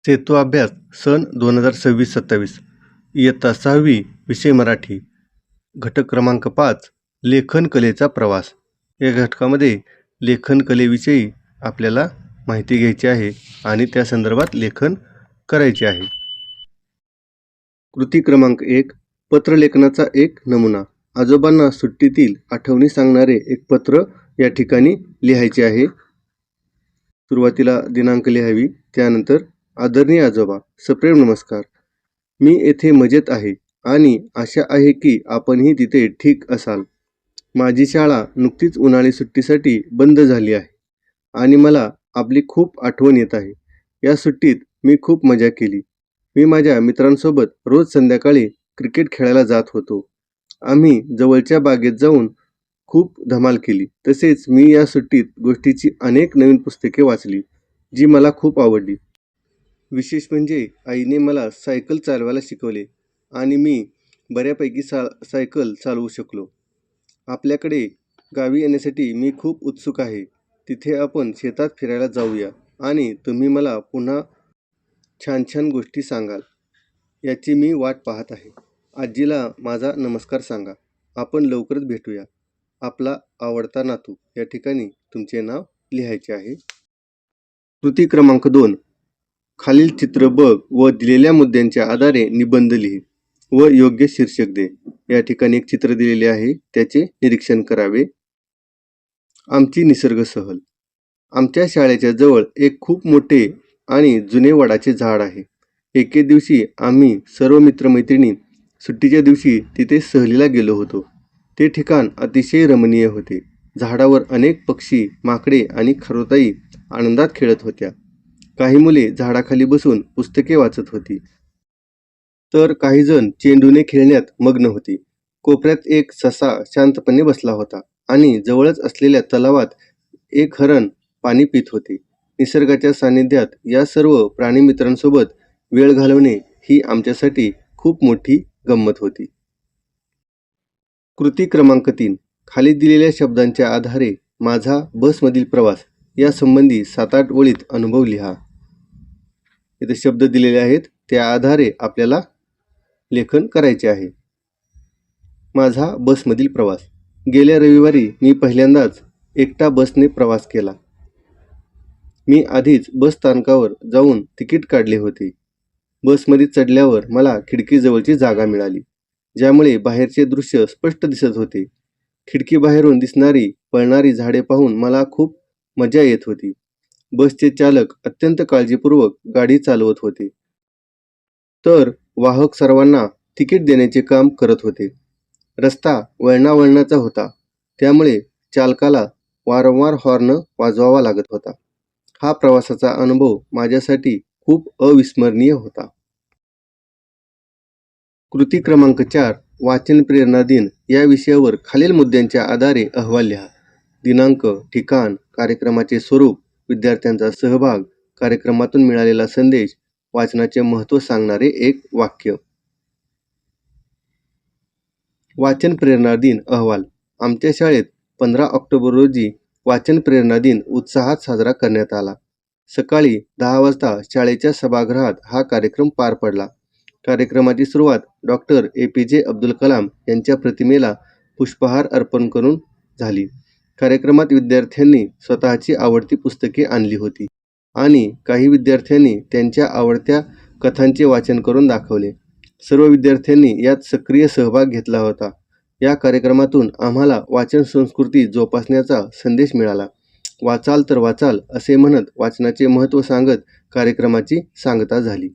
सेतू अभ्यास सन 2026-27 इयत्ता 6वी विषय मराठी. घटक क्रमांक 5 लेखन कलेचा प्रवास. या घटकामध्ये लेखन कलेविषयी आपल्याला माहिती घ्यायची आहे आणि त्या संदर्भात लेखन करायचे आहे. कृती क्रमांक 1 पत्रलेखनाचा एक नमुना. आजोबांना सुट्टीतील आठवणी सांगणारे एक पत्र या ठिकाणी लिहायचे आहे. सुरुवातीला दिनांक लिहावी. त्यानंतर आदरणीय आजोबा, सप्रेम नमस्कार. मी येथे मजेत आहे आणि आशा आहे की आपणही तिथे ठीक असाल. माझी शाळा नुकतीच उन्हाळी सुट्टीसाठी बंद झाली आहे आणि मला आपली खूप आठवण येत आहे. या सुट्टीत मी खूप मजा केली. मी माझ्या मित्रांसोबत रोज संध्याकाळी क्रिकेट खेळायला जात होतो. आम्ही जवळच्या बागेत जाऊन खूप धमाल केली. तसेच मी या सुट्टीत गोष्टीची अनेक नवीन पुस्तके वाचली, जी मला खूप आवडली. विशेष म्हणजे आईने मला सायकल चालवायला शिकवले आणि मी बऱ्यापैकी सायकल चालवू शकलो. आपल्याकडे गावी येण्यासाठी मी खूप उत्सुक आहे. तिथे आपण शेतात फिरायला जाऊया आणि तुम्ही मला पुन्हा छान छान गोष्टी सांगाल, याची मी वाट पाहत आहे. आजीला माझा नमस्कार सांगा. आपण लवकरच भेटूया. आपला आवडता नातू. या ठिकाणी तुमचे नाव लिहायचे आहे. कृती क्रमांक 2 खालील चित्र बघ व दिलेल्या मुद्द्यांच्या आधारे निबंध लिहि व योग्य शीर्षक दे. या ठिकाणी एक चित्र दिलेले आहे, त्याचे निरीक्षण करावे. आमची निसर्ग सहल. आमच्या शाळेच्या जवळ एक खूप मोठे आणि जुने वडाचे झाड आहे. एके दिवशी आम्ही सर्व मित्रमैत्रिणी सुट्टीच्या दिवशी तिथे सहलीला गेलो होतो. ते ठिकाण अतिशय रमणीय होते. झाडावर अनेक पक्षी, माकडे आणि खरोताई आनंदात खेळत होत्या. काही मुले झाडाखाली बसून पुस्तके वाचत होती, तर काही जण चेंडूने खेळण्यात मग्न होती. कोपऱ्यात एक ससा शांतपणे बसला होता आणि जवळच असलेल्या तलावात एक हरण पाणी पित होते. निसर्गाच्या सानिध्यात या सर्व प्राणीमित्रांसोबत वेळ घालवणे ही आमच्यासाठी खूप मोठी गंमत होती. कृती क्रमांक 3 खाली दिलेल्या शब्दांच्या आधारे माझा बसमधील प्रवास या संबंधी 7-8 ओळीत अनुभव लिहा. इथे शब्द दिलेले आहेत, त्या आधारे आपल्याला लेखन करायचे आहे. माझा बसमधील प्रवास. गेल्या रविवारी मी पहिल्यांदाच एकटा बसने प्रवास केला. मी आधीच बस स्थानकावर जाऊन तिकीट काढले होते. बसमध्ये चढल्यावर मला खिडकीजवळची जागा मिळाली, ज्यामुळे बाहेरचे दृश्य स्पष्ट दिसत होते. खिडकीबाहेरून दिसणारी पळणारी झाडे पाहून मला खूप मजा येत होती. बसचे चालक अत्यंत काळजीपूर्वक गाडी चालवत होते, तर वाहक सर्वांना तिकीट देण्याचे काम करत होते. रस्ता वळणावळणाचा होता, त्यामुळे चालकाला वारंवार हॉर्न वाजवावा लागत होता. हा प्रवासाचा अनुभव माझ्यासाठी खूप अविस्मरणीय होता. कृती क्रमांक 4 वाचन प्रेरणा दिन या विषयावर खालील मुद्द्यांच्या आधारे अहवाल लिहा. दिनांक, ठिकाण, कार्यक्रमाचे स्वरूप, विद्यार्थ्यांचा सहभाग, कार्यक्रमातून मिळालेला संदेश, वाचनाचे महत्त्व सांगणारे एक वाक्य. वाचन प्रेरणा दिन अहवाल. आमच्या शाळेत 15 ऑक्टोबर रोजी वाचन प्रेरणा दिन उत्साहात साजरा करण्यात आला. सकाळी 10 वाजता शाळेच्या सभागृहात हा कार्यक्रम पार पडला. कार्यक्रमाची सुरुवात डॉक्टर APJ अब्दुल कलाम यांच्या प्रतिमेला पुष्पहार अर्पण करून झाली. कार्यक्रमात विद्यार्थ्यांनी स्वतःची आवडती पुस्तके आणली होती आणि काही विद्यार्थ्यांनी त्यांच्या आवडत्या कथांचे वाचन करून दाखवले. सर्व विद्यार्थ्यांनी यात सक्रिय सहभाग घेतला होता. या कार्यक्रमातून आम्हाला वाचन संस्कृती जोपासण्याचा संदेश मिळाला. वाचाल तर वाचाल असे म्हणत वाचनाचे महत्त्व सांगत कार्यक्रमाची सांगता झाली.